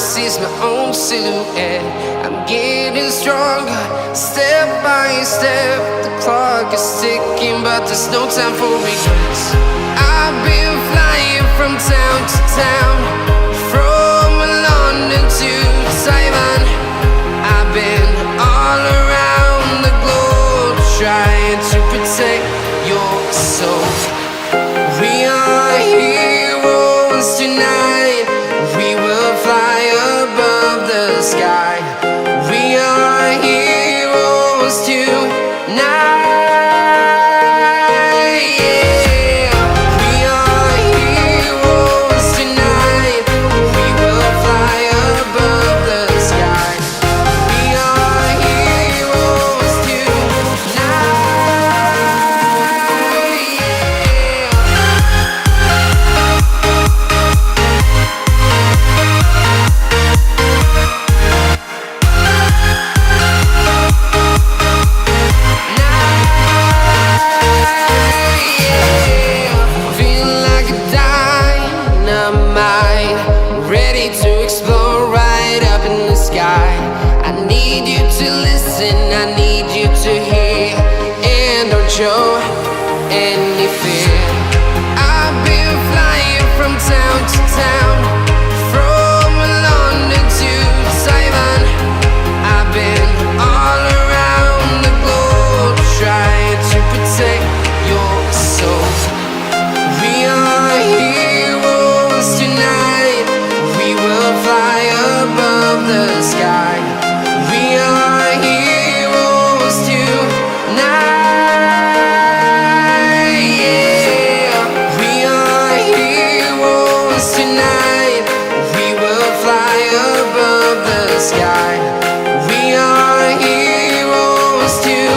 sees my own silhouette. I'm getting stronger, step by step. The clock is ticking, but there's no time for regrets. I've been flying from town to town, from London to Taiwan. I've been all around the globe, trying to protect your soul. We are heroes tonight. We will fly above the sky. We are heroes tonight. Yeah. We are heroes tonight. We will fly above the sky. We are heroes tonight. I need you to hear, and don't show any fear. I've been flying from town to town, from London to Taiwan. I've been all around the globe, trying to protect your soul. We are heroes tonight. We will fly above the sky. We are heroes tonight. Yeah. We are heroes tonight. We will fly above the sky. We are heroes tonight.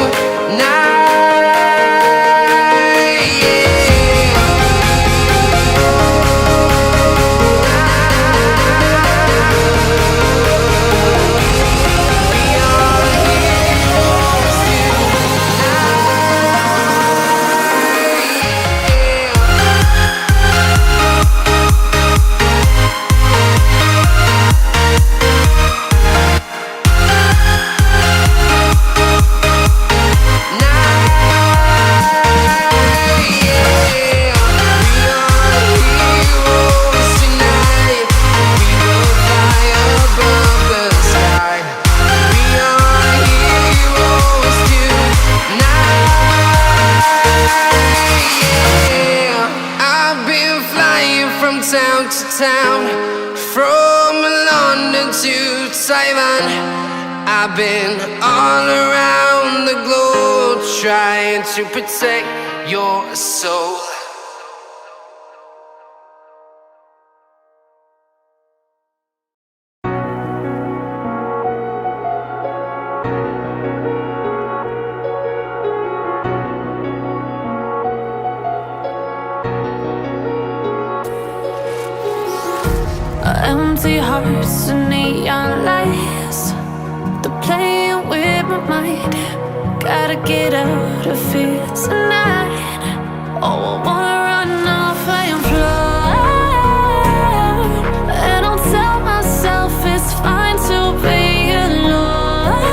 Town to town, from London to Taiwan. I've been all around the globe, trying to protect your soul. Empty hearts and neon lights, they're playing with my mind. Gotta get out of here tonight. Oh, I wanna run off and fly, and I'll tell myself it's fine to be alone,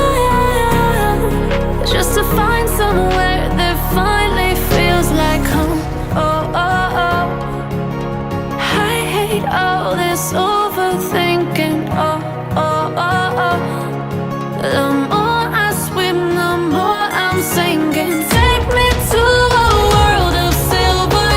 just to find somewhere that finally feels like home. Oh, oh, oh. I hate all this overthinking. Oh, oh, oh, oh. The more I swim, the more I'm sinking. Take me to a world of silver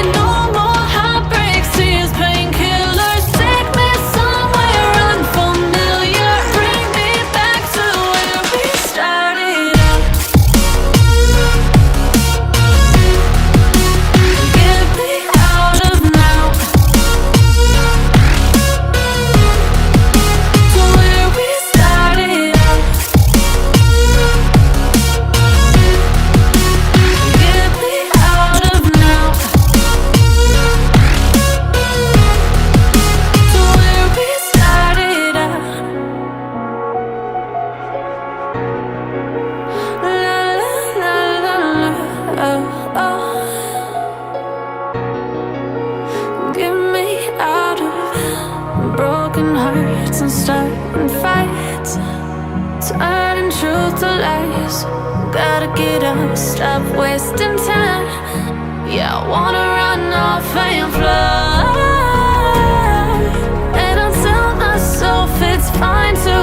and starting fights, turning truth to lies. Gotta get up, stop wasting time. Yeah, I wanna run off and fly. And I tell myself it's fine to